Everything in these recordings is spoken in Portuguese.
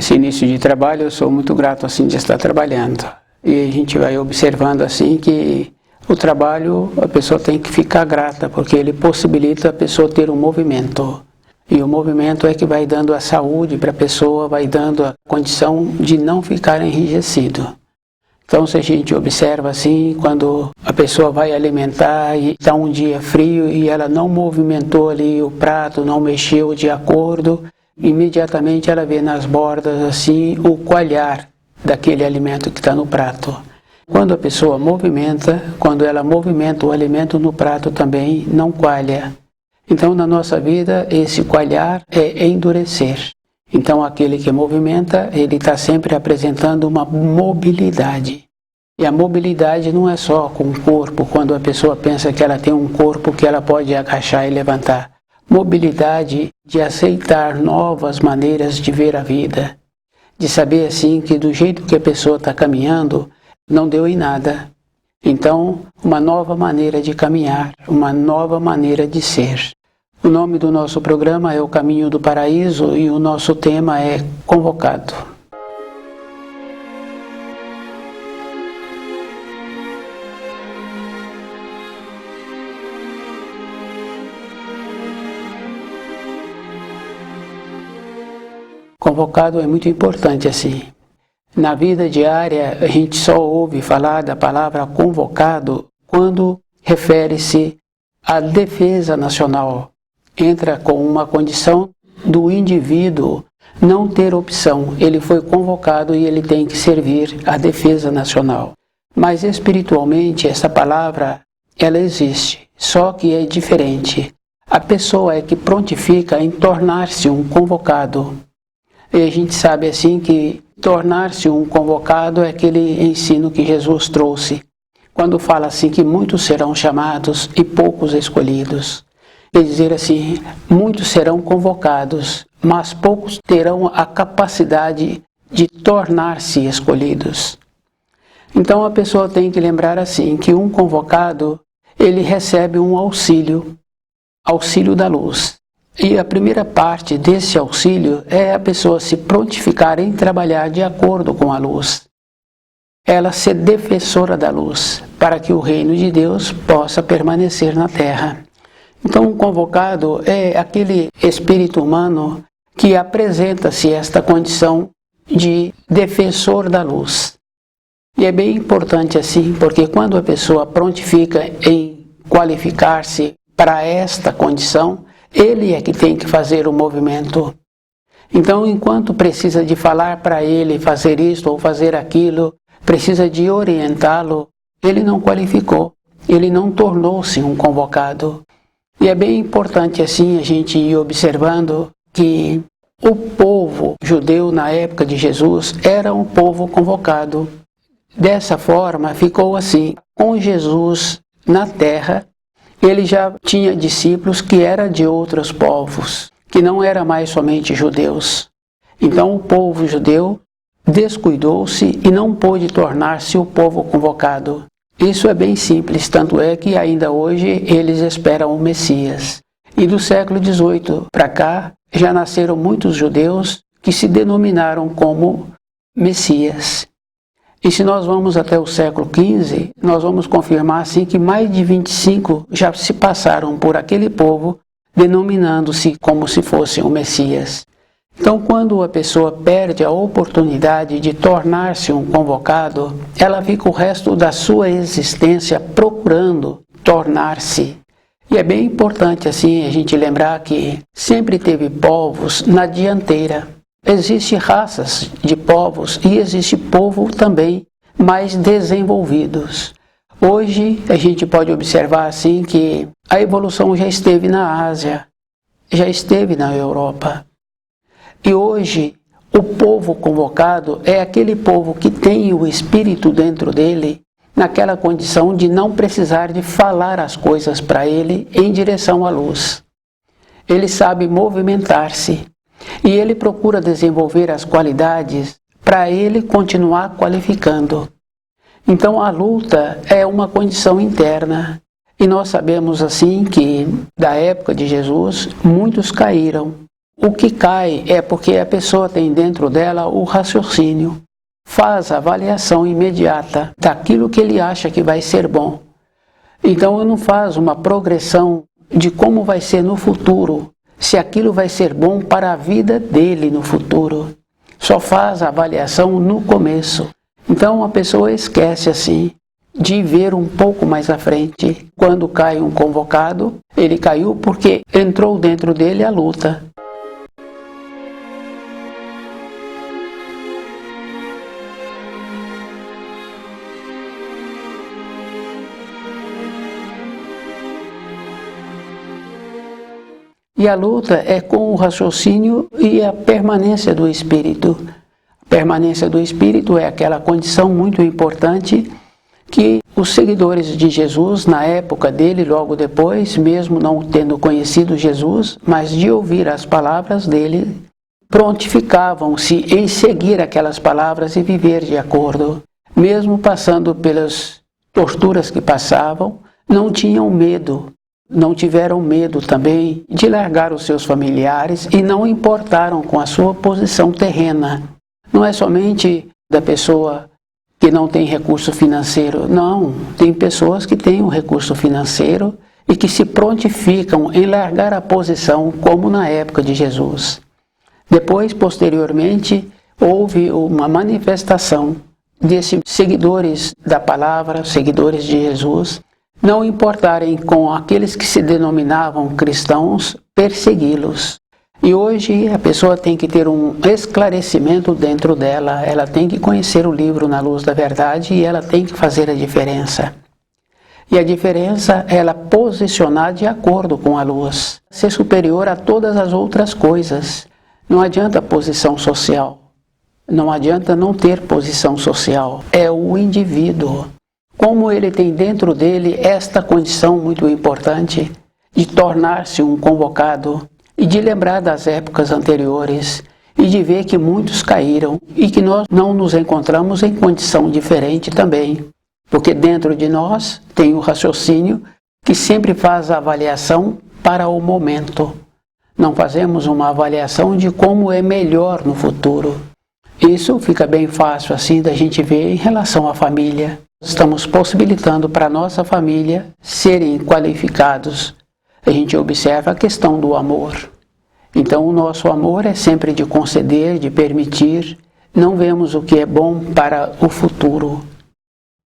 esse início de trabalho, eu sou muito grato assim de estar trabalhando. E a gente vai observando assim que o trabalho, a pessoa tem que ficar grata, porque ele possibilita a pessoa ter um movimento. E o movimento é que vai dando a saúde para a pessoa, vai dando a condição de não ficar enrijecido. Então, se a gente observa assim, quando a pessoa vai alimentar e está um dia frio e ela não movimentou ali o prato, não mexeu de acordo, imediatamente ela vê nas bordas assim o coalhar daquele alimento que está no prato. Quando a pessoa movimenta, quando ela movimenta o alimento no prato também não coalha. Então, na nossa vida, esse coalhar é endurecer. Então, aquele que movimenta, ele está sempre apresentando uma mobilidade. E a mobilidade não é só com o corpo, quando a pessoa pensa que ela tem um corpo que ela pode agachar e levantar. Mobilidade de aceitar novas maneiras de ver a vida. De saber, assim, que do jeito que a pessoa está caminhando, não deu em nada. Então, uma nova maneira de caminhar, uma nova maneira de ser. O nome do nosso programa é O Caminho do Paraíso e o nosso tema é Convocado. Convocado é muito importante assim. Na vida diária, a gente só ouve falar da palavra convocado quando refere-se à defesa nacional. Entra com uma condição do indivíduo não ter opção. Ele foi convocado e ele tem que servir à defesa nacional. Mas espiritualmente, essa palavra, ela existe, só que é diferente. A pessoa é que prontifica em tornar-se um convocado. E a gente sabe assim que tornar-se um convocado é aquele ensino que Jesus trouxe, quando fala assim que muitos serão chamados e poucos escolhidos. Quer dizer assim, muitos serão convocados, mas poucos terão a capacidade de tornar-se escolhidos. Então a pessoa tem que lembrar assim, que um convocado, ele recebe um auxílio da luz. E a primeira parte desse auxílio é a pessoa se prontificar em trabalhar de acordo com a luz. Ela ser defensora da luz, para que o reino de Deus possa permanecer na terra. Então, um convocado é aquele espírito humano que apresenta-se esta condição de defensor da luz. E é bem importante assim, porque quando a pessoa prontifica em qualificar-se para esta condição, ele é que tem que fazer o movimento. Então, enquanto precisa de falar para ele fazer isto ou fazer aquilo, precisa de orientá-lo, ele não qualificou, ele não tornou-se um convocado. E é bem importante assim a gente ir observando que o povo judeu na época de Jesus era um povo convocado. Dessa forma ficou assim, com Jesus na terra, ele já tinha discípulos que eram de outros povos, que não eram mais somente judeus. Então o povo judeu descuidou-se e não pôde tornar-se o povo convocado. Isso é bem simples, tanto é que ainda hoje eles esperam o Messias. E do século XVIII para cá, já nasceram muitos judeus que se denominaram como Messias. E se nós vamos até o século XV, nós vamos confirmar assim que mais de 25 já se passaram por aquele povo, denominando-se como se fossem o Messias. Então, quando a pessoa perde a oportunidade de tornar-se um convocado, ela fica o resto da sua existência procurando tornar-se. E é bem importante assim a gente lembrar que sempre teve povos na dianteira. Existem raças de povos e existe povo também mais desenvolvidos. Hoje a gente pode observar assim que a evolução já esteve na Ásia, já esteve na Europa. E hoje o povo convocado é aquele povo que tem o espírito dentro dele, naquela condição de não precisar de falar as coisas para ele em direção à luz. Ele sabe movimentar-se. E ele procura desenvolver as qualidades para ele continuar qualificando. Então a luta é uma condição interna. E nós sabemos assim que, da época de Jesus, muitos caíram. O que cai é porque a pessoa tem dentro dela o raciocínio, faz a avaliação imediata daquilo que ele acha que vai ser bom. Então não faz uma progressão de como vai ser no futuro, se aquilo vai ser bom para a vida dele no futuro. Só faz a avaliação no começo. Então a pessoa esquece assim de ver um pouco mais à frente. Quando cai um convocado, ele caiu porque entrou dentro dele a luta. E a luta é com o raciocínio e a permanência do espírito. A permanência do espírito é aquela condição muito importante que os seguidores de Jesus, na época dele, logo depois, mesmo não tendo conhecido Jesus, mas de ouvir as palavras dele, prontificavam-se em seguir aquelas palavras e viver de acordo. Mesmo passando pelas torturas que passavam, não tinham medo. Não tiveram medo também de largar os seus familiares e não importaram com a sua posição terrena. Não é somente da pessoa que não tem recurso financeiro, não. Tem pessoas que têm um recurso financeiro e que se prontificam em largar a posição, como na época de Jesus. Depois, posteriormente, houve uma manifestação desses seguidores da palavra, seguidores de Jesus, não importarem com aqueles que se denominavam cristãos, persegui-los. E hoje a pessoa tem que ter um esclarecimento dentro dela, ela tem que conhecer o livro Na Luz da Verdade e ela tem que fazer a diferença. E a diferença é ela posicionar de acordo com a luz, ser superior a todas as outras coisas. Não adianta posição social, não adianta não ter posição social, é o indivíduo. Como ele tem dentro dele esta condição muito importante de tornar-se um convocado e de lembrar das épocas anteriores e de ver que muitos caíram e que nós não nos encontramos em condição diferente também, porque dentro de nós tem o raciocínio que sempre faz a avaliação para o momento. Não fazemos uma avaliação de como é melhor no futuro. Isso fica bem fácil assim da gente ver em relação à família. Estamos possibilitando para a nossa família serem qualificados. A gente observa a questão do amor. Então o nosso amor é sempre de conceder, de permitir. Não vemos o que é bom para o futuro.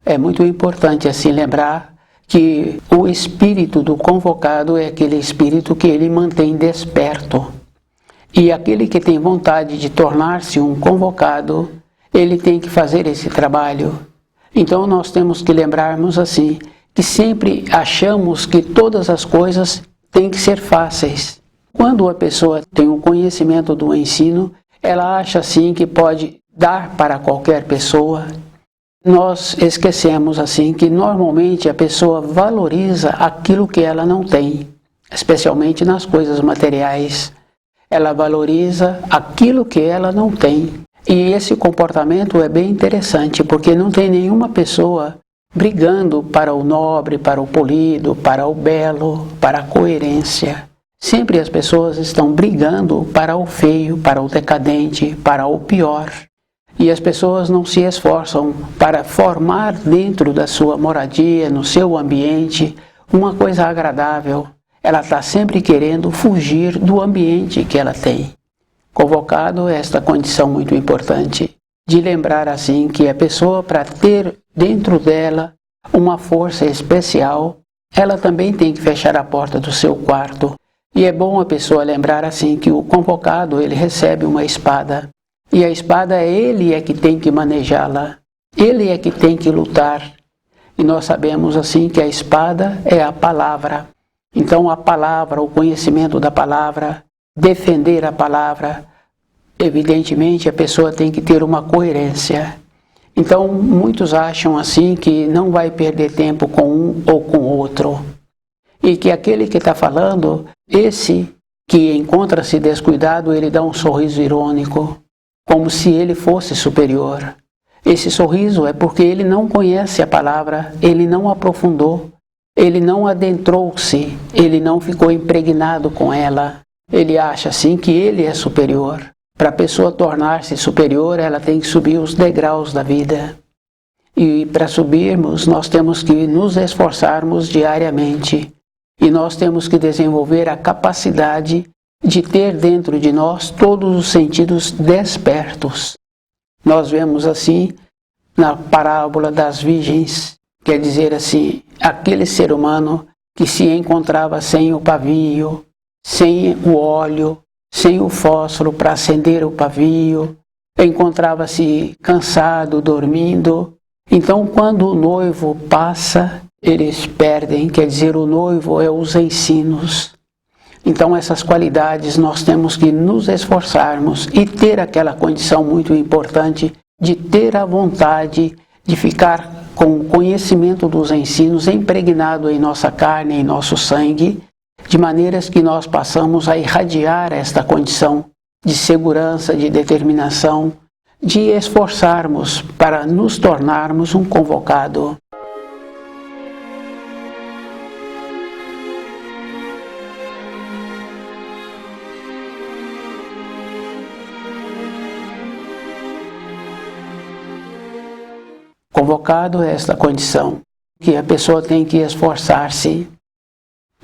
É muito importante assim lembrar que o espírito do convocado é aquele espírito que ele mantém desperto. E aquele que tem vontade de tornar-se um convocado, ele tem que fazer esse trabalho. Então nós temos que lembrarmos assim, que sempre achamos que todas as coisas têm que ser fáceis. Quando a pessoa tem um conhecimento do ensino, ela acha assim que pode dar para qualquer pessoa. Nós esquecemos assim que normalmente a pessoa valoriza aquilo que ela não tem, especialmente nas coisas materiais. Ela valoriza aquilo que ela não tem. E esse comportamento é bem interessante, porque não tem nenhuma pessoa brigando para o nobre, para o polido, para o belo, para a coerência. Sempre as pessoas estão brigando para o feio, para o decadente, para o pior. E as pessoas não se esforçam para formar dentro da sua moradia, no seu ambiente, uma coisa agradável. Ela está sempre querendo fugir do ambiente que ela tem. Convocado esta condição muito importante de lembrar assim que a pessoa, para ter dentro dela uma força especial, ela também tem que fechar a porta do seu quarto. E é bom a pessoa lembrar assim que o convocado ele recebe uma espada e a espada ele é que tem que manejá-la, ele é que tem que lutar. E nós sabemos assim que a espada é a palavra. Então a palavra, o conhecimento da palavra, defender a palavra, evidentemente a pessoa tem que ter uma coerência. Então muitos acham assim que não vai perder tempo com um ou com outro. E que aquele que está falando, esse que encontra-se descuidado, ele dá um sorriso irônico, como se ele fosse superior. Esse sorriso é porque ele não conhece a palavra, ele não aprofundou, ele não adentrou-se, ele não ficou impregnado com ela. ele acha assim que ele é superior. Para a pessoa tornar-se superior, ela tem que subir os degraus da vida. E para subirmos, nós temos que nos esforçarmos diariamente. E nós temos que desenvolver a capacidade de ter dentro de nós todos os sentidos despertos. Nós vemos assim na parábola das virgens, quer dizer assim, aquele ser humano que se encontrava sem o pavio, sem o óleo, sem o fósforo para acender o pavio, encontrava-se cansado, dormindo. Então, quando o noivo passa, eles perdem, quer dizer, o noivo é os ensinos. Então, essas qualidades nós temos que nos esforçarmos e ter aquela condição muito importante de ter a vontade de ficar com o conhecimento dos ensinos impregnado em nossa carne, em nosso sangue, de maneiras que nós passamos a irradiar esta condição de segurança, de determinação, de esforçarmos para nos tornarmos um convocado. Convocado é esta condição que a pessoa tem que esforçar-se,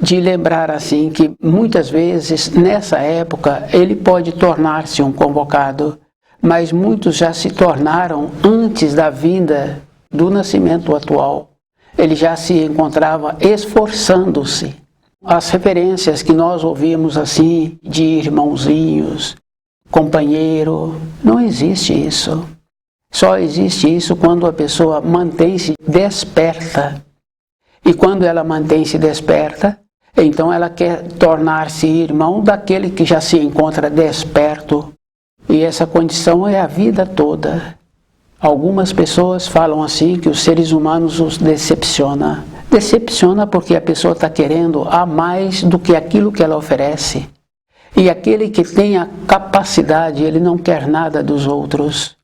de lembrar assim que muitas vezes nessa época ele pode tornar-se um convocado, mas muitos já se tornaram antes da vinda do nascimento atual. Ele já se encontrava esforçando-se. As referências que nós ouvimos assim de irmãozinhos, companheiro, não existe isso. Só existe isso quando a pessoa mantém-se desperta. E quando ela mantém-se desperta, então ela quer tornar-se irmão daquele que já se encontra desperto. E essa condição é a vida toda. Algumas pessoas falam assim que os seres humanos os decepciona. Decepciona porque a pessoa está querendo a mais do que aquilo que ela oferece. E aquele que tem a capacidade, ele não quer nada dos outros.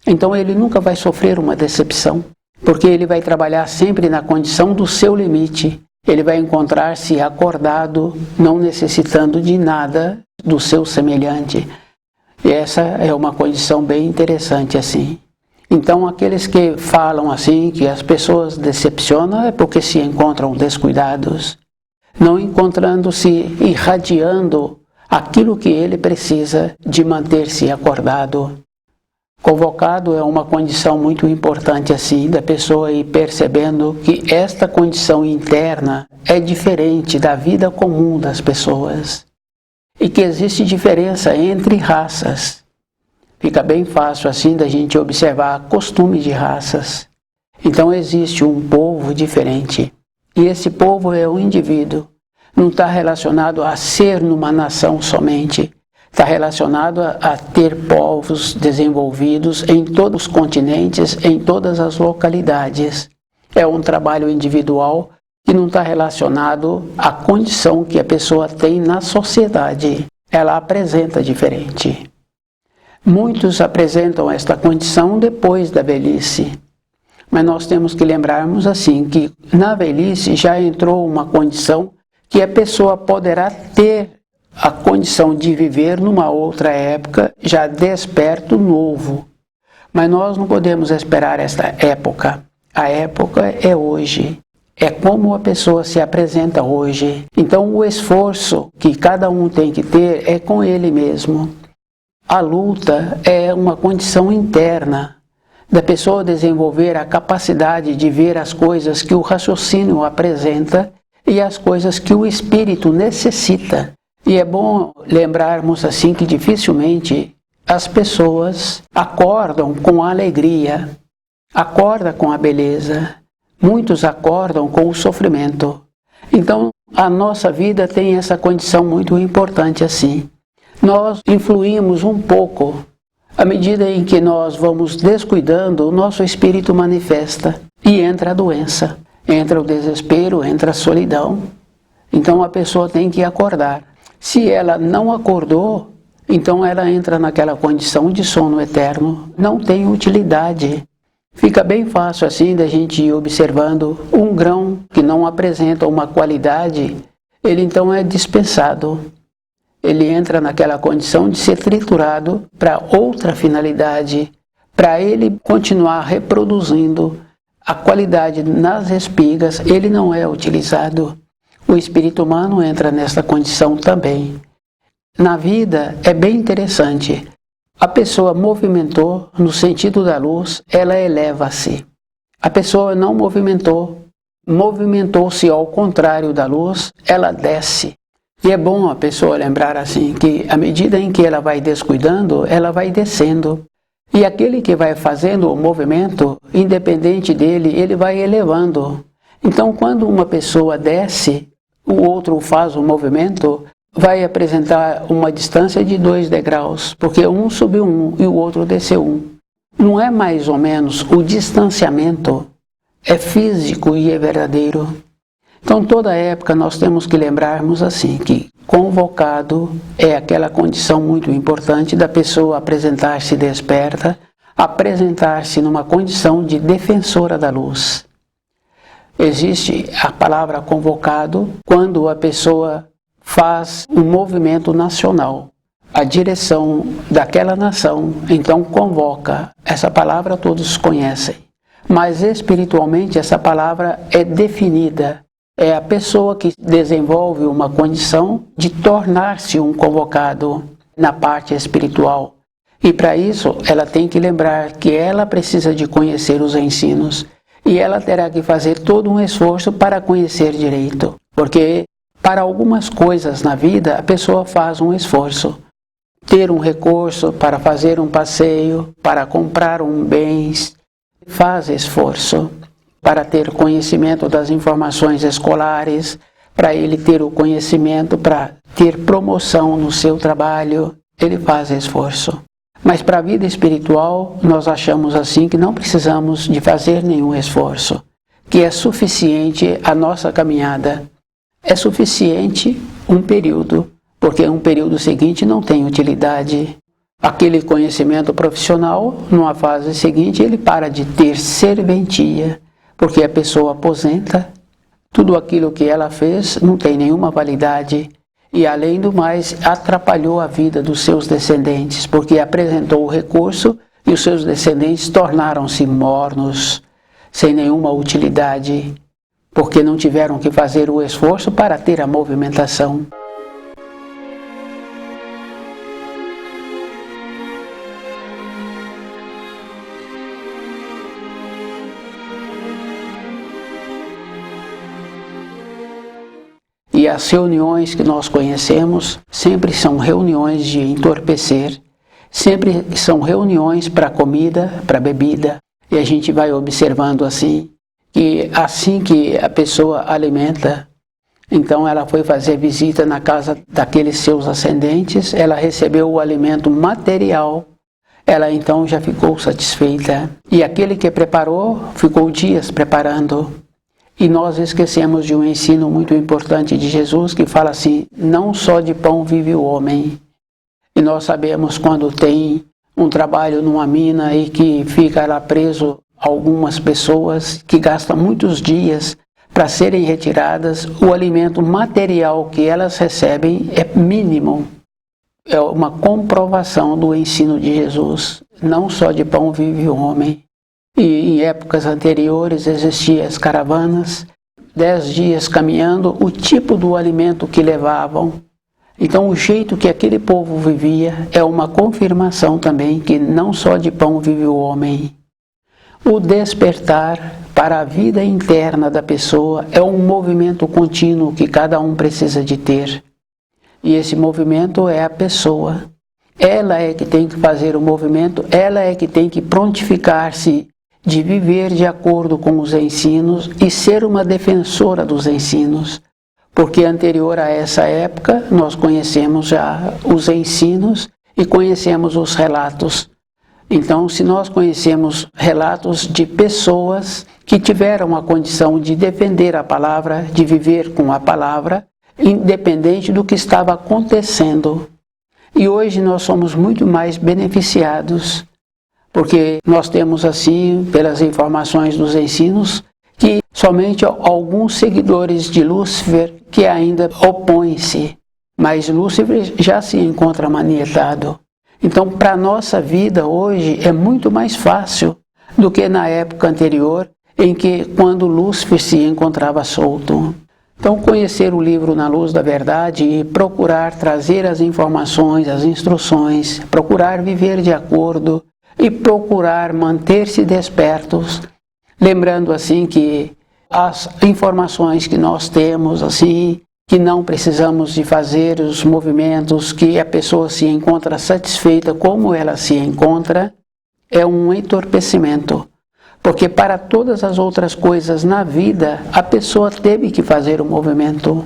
Então ele nunca vai sofrer uma decepção, porque ele vai trabalhar sempre na condição do seu limite. Ele vai encontrar-se acordado, não necessitando de nada do seu semelhante. E essa é uma condição bem interessante assim. Então aqueles que falam assim, que as pessoas decepcionam, é porque se encontram descuidados, não encontrando-se irradiando aquilo que ele precisa de manter-se acordado. Convocado é uma condição muito importante assim, da pessoa ir percebendo que esta condição interna é diferente da vida comum das pessoas e que existe diferença entre raças. Fica bem fácil assim da gente observar costumes de raças. Então existe um povo diferente e esse povo é um indivíduo. Não está relacionado a ser numa nação somente. Está relacionado a ter povos desenvolvidos em todos os continentes, em todas as localidades. É um trabalho individual que não está relacionado à condição que a pessoa tem na sociedade. Ela apresenta diferente. Muitos apresentam esta condição depois da velhice. Mas nós temos que lembrarmos assim que na velhice já entrou uma condição que a pessoa poderá ter a condição de viver numa outra época, já desperto novo. Mas nós não podemos esperar esta época. A época é hoje. É como a pessoa se apresenta hoje. Então o esforço que cada um tem que ter é com ele mesmo. A luta é uma condição interna da pessoa desenvolver a capacidade de ver as coisas que o raciocínio apresenta e as coisas que o espírito necessita. E é bom lembrarmos assim que dificilmente as pessoas acordam com a alegria, acordam com a beleza, muitos acordam com o sofrimento. Então a nossa vida tem essa condição muito importante assim. Nós influímos um pouco, à medida em que nós vamos descuidando, o nosso espírito manifesta e entra a doença, entra o desespero, entra a solidão. Então a pessoa tem que acordar. Se ela não acordou, então ela entra naquela condição de sono eterno, não tem utilidade. Fica bem fácil assim da gente ir observando um grão que não apresenta uma qualidade, ele então é dispensado. ele entra naquela condição de ser triturado para outra finalidade, para ele continuar reproduzindo a qualidade nas espigas, ele não é utilizado. O espírito humano entra nessa condição também. Na vida é bem interessante. A pessoa movimentou no sentido da luz, ela eleva-se. A pessoa não movimentou-se ao contrário da luz, ela desce. E é bom a pessoa lembrar assim, que à medida em que ela vai descuidando, ela vai descendo. E aquele que vai fazendo o movimento, independente dele, ele vai elevando. Então, quando uma pessoa desce, o outro faz o movimento, vai apresentar uma distância de 2 degraus, porque um subiu 1 e o outro desceu 1. Não é mais ou menos o distanciamento, é físico e é verdadeiro. Então, toda época nós temos que lembrarmos assim, que convocado é aquela condição muito importante da pessoa apresentar-se desperta, apresentar-se numa condição de defensora da luz. Existe a palavra convocado quando a pessoa faz um movimento nacional, a direção daquela nação, então convoca. Essa palavra todos conhecem, mas espiritualmente essa palavra é definida. É a pessoa que desenvolve uma condição de tornar-se um convocado na parte espiritual. E para isso, ela tem que lembrar que ela precisa de conhecer os ensinos. E ela terá que fazer todo um esforço para conhecer direito. Porque para algumas coisas na vida, a pessoa faz um esforço. Ter um recurso para fazer um passeio, para comprar um bens, faz esforço. Para ter conhecimento das informações escolares, para ele ter o conhecimento, para ter promoção no seu trabalho, ele faz esforço. Mas para a vida espiritual, nós achamos assim que não precisamos de fazer nenhum esforço, que é suficiente a nossa caminhada. É suficiente um período, porque um período seguinte não tem utilidade. Aquele conhecimento profissional, numa fase seguinte, ele para de ter serventia. Porque a pessoa aposenta, tudo aquilo que ela fez não tem nenhuma validade e, além do mais, atrapalhou a vida dos seus descendentes, porque apresentou o recurso e os seus descendentes tornaram-se mornos, sem nenhuma utilidade, porque não tiveram que fazer o esforço para ter a movimentação. E as reuniões que nós conhecemos sempre são reuniões de entorpecer, sempre são reuniões para comida, para bebida. E a gente vai observando assim que a pessoa alimenta, então ela foi fazer visita na casa daqueles seus ascendentes, ela recebeu o alimento material, ela então já ficou satisfeita. E aquele que preparou, ficou dias preparando. E nós esquecemos de um ensino muito importante de Jesus que fala assim, não só de pão vive o homem. E nós sabemos quando tem um trabalho numa mina e que fica lá preso algumas pessoas que gastam muitos dias para serem retiradas, o alimento material que elas recebem é mínimo. É uma comprovação do ensino de Jesus, não só de pão vive o homem. E em épocas anteriores existiam as caravanas, 10 dias caminhando, o tipo do alimento que levavam. Então o jeito que aquele povo vivia é uma confirmação também que não só de pão vive o homem. O despertar para a vida interna da pessoa é um movimento contínuo que cada um precisa de ter. E esse movimento é a pessoa. Ela é que tem que fazer o movimento, ela é que tem que prontificar-se de viver de acordo com os ensinos e ser uma defensora dos ensinos. Porque anterior a essa época, nós conhecemos já os ensinos e conhecemos os relatos. Então, se nós conhecemos relatos de pessoas que tiveram a condição de defender a palavra, de viver com a palavra, independente do que estava acontecendo. E hoje nós somos muito mais beneficiados, porque nós temos assim, pelas informações dos ensinos, que somente alguns seguidores de Lúcifer que ainda opõem-se. mas Lúcifer já se encontra manietado. Então, para a nossa vida hoje é muito mais fácil do que na época anterior, em que quando Lúcifer se encontrava solto. Então, conhecer o livro Na Luz da Verdade e procurar trazer as informações, as instruções, procurar viver de acordo e procurar manter-se despertos, lembrando assim que as informações que nós temos, assim, que não precisamos de fazer os movimentos, que a pessoa se encontra satisfeita como ela se encontra, é um entorpecimento. Porque para todas as outras coisas na vida, a pessoa teve que fazer o movimento.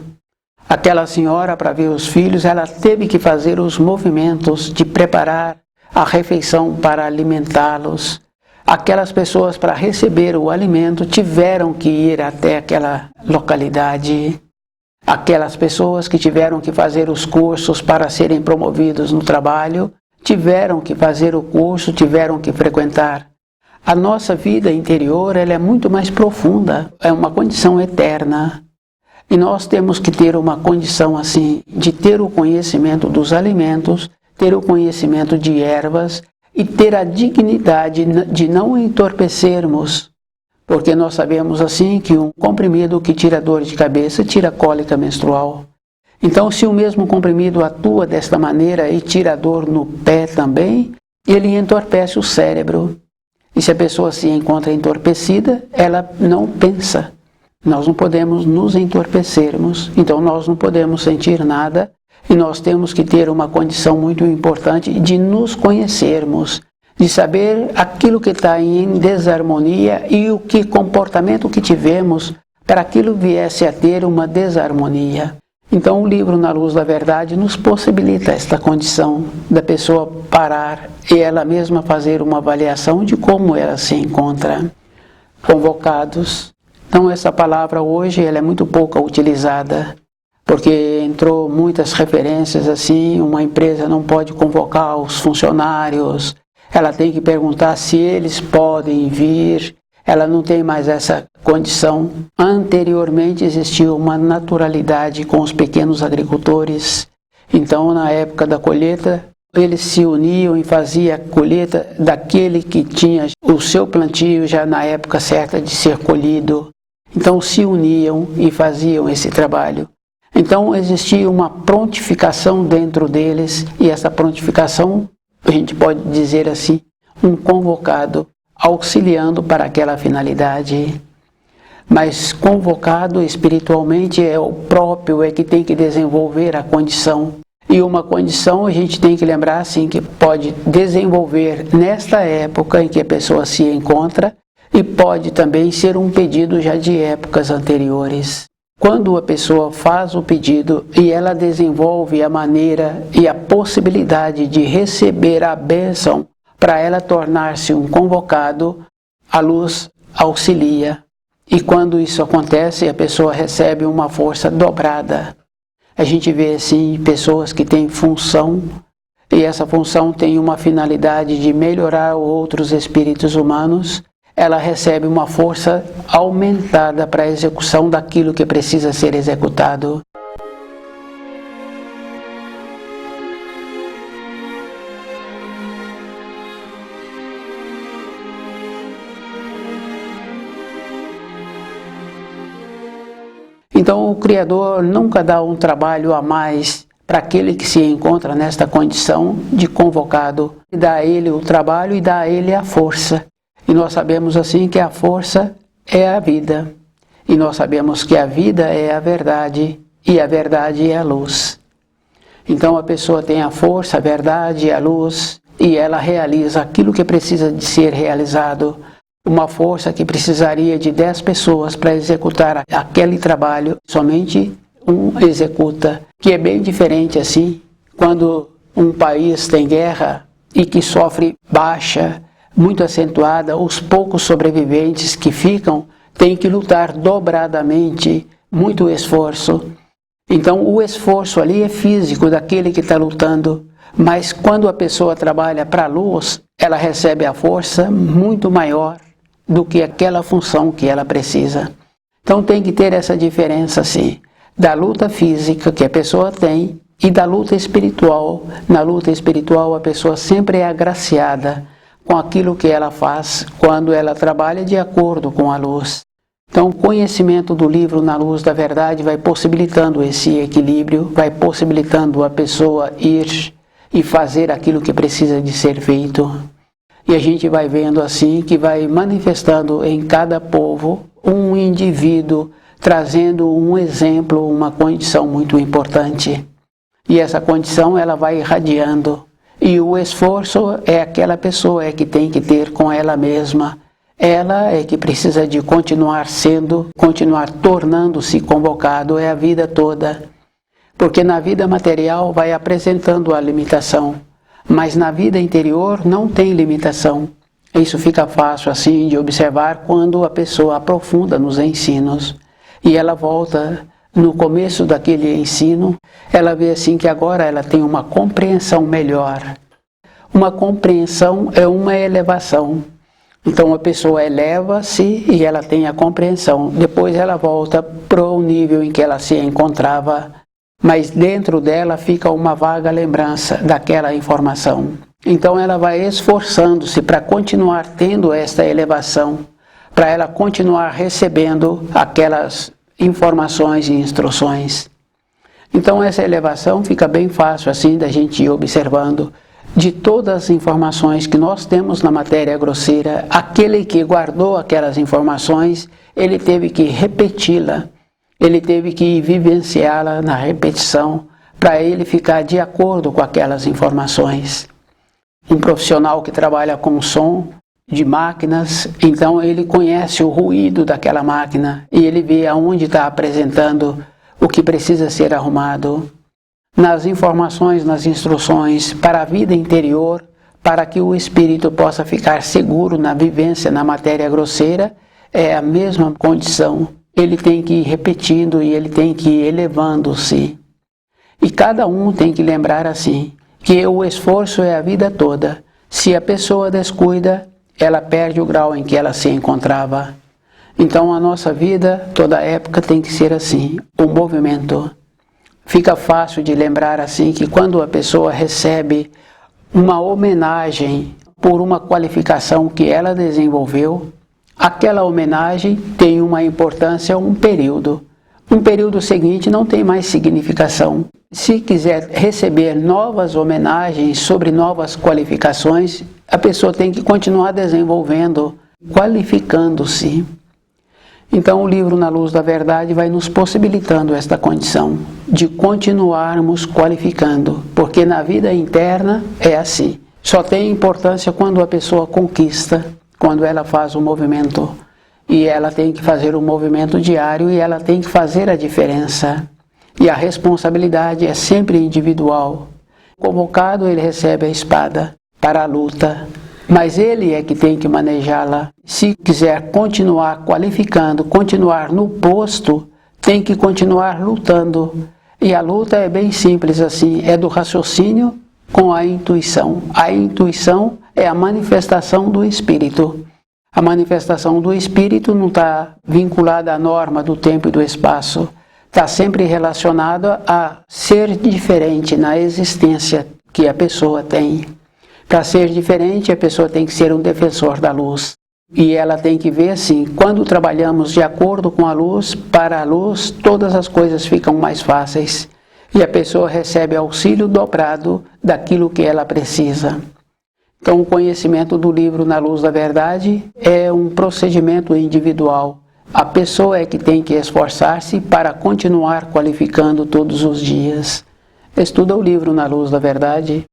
Aquela senhora, para ver os filhos, ela teve que fazer os movimentos de preparar a refeição para alimentá-los. Aquelas pessoas, para receber o alimento, tiveram que ir até aquela localidade. Aquelas pessoas que tiveram que fazer os cursos para serem promovidos no trabalho, tiveram que fazer o curso, tiveram que frequentar. A nossa vida interior ela é muito mais profunda, é uma condição eterna. E nós temos que ter uma condição assim, de ter o conhecimento dos alimentos, ter o conhecimento de ervas e ter a dignidade de não entorpecermos. Porque nós sabemos assim que um comprimido que tira dor de cabeça, tira cólica menstrual. Então, se o mesmo comprimido atua desta maneira e tira dor no pé também, ele entorpece o cérebro. E se a pessoa se encontra entorpecida, ela não pensa. Nós não podemos nos entorpecermos, então nós não podemos sentir nada e nós temos que ter uma condição muito importante de nos conhecermos, de saber aquilo que está em desarmonia e o que comportamento que tivemos para aquilo viesse a ter uma desarmonia. Então o livro Na Luz da Verdade nos possibilita esta condição da pessoa parar e ela mesma fazer uma avaliação de como ela se encontra. Convocados. Então essa palavra hoje ela é muito pouco utilizada, porque entrou muitas referências assim, uma empresa não pode convocar os funcionários, ela tem que perguntar se eles podem vir. Ela não tem mais essa condição. Anteriormente existia uma naturalidade com os pequenos agricultores. Então, na época da colheita, eles se uniam e faziam a colheita daquele que tinha o seu plantio já na época certa de ser colhido. Então, se uniam e faziam esse trabalho. Então, existia uma prontificação dentro deles, e essa prontificação, a gente pode dizer assim, um convocado, auxiliando para aquela finalidade. Mas convocado espiritualmente é o próprio, é que tem que desenvolver a condição. E uma condição a gente tem que lembrar assim, que pode desenvolver nesta época em que a pessoa se encontra e pode também ser um pedido já de épocas anteriores. Quando a pessoa faz o pedido e ela desenvolve a maneira e a possibilidade de receber a bênção para ela tornar-se um convocado, a luz auxilia. E quando isso acontece, a pessoa recebe uma força dobrada. A gente vê assim pessoas que têm função, e essa função tem uma finalidade de melhorar outros espíritos humanos. Ela recebe uma força aumentada para a execução daquilo que precisa ser executado. Então o Criador nunca dá um trabalho a mais para aquele que se encontra nesta condição de convocado. Dá a ele o trabalho e dá a ele a força. E nós sabemos assim que a força é a vida. E nós sabemos que a vida é a verdade e a verdade é a luz. Então a pessoa tem a força, a verdade e a luz e ela realiza aquilo que precisa de ser realizado. Uma força que precisaria de 10 pessoas para executar aquele trabalho, somente um executa, que é bem diferente assim, quando um país tem guerra e que sofre baixa, muito acentuada, os poucos sobreviventes que ficam têm que lutar dobradamente, muito esforço. Então o esforço ali é físico daquele que está lutando, mas quando a pessoa trabalha para a luz, ela recebe a força muito maior do que aquela função que ela precisa. Então tem que ter essa diferença assim, da luta física que a pessoa tem E da luta espiritual, na luta espiritual a pessoa sempre é agraciada com aquilo que ela faz quando ela trabalha de acordo com a luz. Então o conhecimento do livro Na Luz da Verdade vai possibilitando esse equilíbrio, vai possibilitando a pessoa ir e fazer aquilo que precisa de ser feito. E a gente vai vendo assim que vai manifestando em cada povo um indivíduo, trazendo um exemplo, uma condição muito importante. E essa condição ela vai irradiando. E o esforço é aquela pessoa que tem que ter com ela mesma. Ela é que precisa de continuar sendo, continuar tornando-se convocado, é a vida toda. Porque na vida material vai apresentando a limitação, mas na vida interior não tem limitação. Isso fica fácil assim de observar quando a pessoa aprofunda nos ensinos. E ela volta no começo daquele ensino, ela vê assim que agora ela tem uma compreensão melhor. Uma compreensão é uma elevação. Então a pessoa eleva-se e ela tem a compreensão. Depois ela volta para o nível em que ela se encontrava, mas dentro dela fica uma vaga lembrança daquela informação. Então ela vai esforçando-se para continuar tendo esta elevação, para ela continuar recebendo aquelas informações e instruções. Então essa elevação fica bem fácil assim da gente ir observando. De todas as informações que nós temos na matéria grosseira, aquele que guardou aquelas informações, ele teve que repeti-la, ele teve que vivenciá-la na repetição, para ele ficar de acordo com aquelas informações. Um profissional que trabalha com som de máquinas, então ele conhece o ruído daquela máquina e ele vê aonde está apresentando o que precisa ser arrumado. Nas informações, nas instruções para a vida interior, para que o espírito possa ficar seguro na vivência na matéria grosseira, é a mesma condição. Ele tem que ir repetindo e ele tem que ir elevando-se. E cada um tem que lembrar assim, que o esforço é a vida toda. Se a pessoa descuida, ela perde o grau em que ela se encontrava. Então a nossa vida, toda época, tem que ser assim, o movimento. Fica fácil de lembrar assim que quando a pessoa recebe uma homenagem por uma qualificação que ela desenvolveu, aquela homenagem tem uma importância, um período. Um período seguinte não tem mais significação. Se quiser receber novas homenagens sobre novas qualificações, a pessoa tem que continuar desenvolvendo, qualificando-se. Então o livro Na Luz da Verdade vai nos possibilitando esta condição de continuarmos qualificando, porque na vida interna é assim. Só tem importância quando a pessoa conquista, quando ela faz o movimento. E ela tem que fazer o movimento diário e ela tem que fazer a diferença. E a responsabilidade é sempre individual. O convocado, ele recebe a espada para a luta, mas ele é que tem que manejá-la. Se quiser continuar qualificando, continuar no posto, tem que continuar lutando. E a luta é bem simples assim, é do raciocínio com a intuição. A intuição é a manifestação do espírito. A manifestação do espírito não está vinculada à norma do tempo e do espaço. Está sempre relacionada a ser diferente na existência que a pessoa tem. Para ser diferente, a pessoa tem que ser um defensor da luz. E ela tem que ver assim, quando trabalhamos de acordo com a luz, para a luz, todas as coisas ficam mais fáceis. E a pessoa recebe auxílio dobrado daquilo que ela precisa. Então, o conhecimento do livro Na Luz da Verdade é um procedimento individual. A pessoa é que tem que esforçar-se para continuar qualificando todos os dias. Estuda o livro Na Luz da Verdade.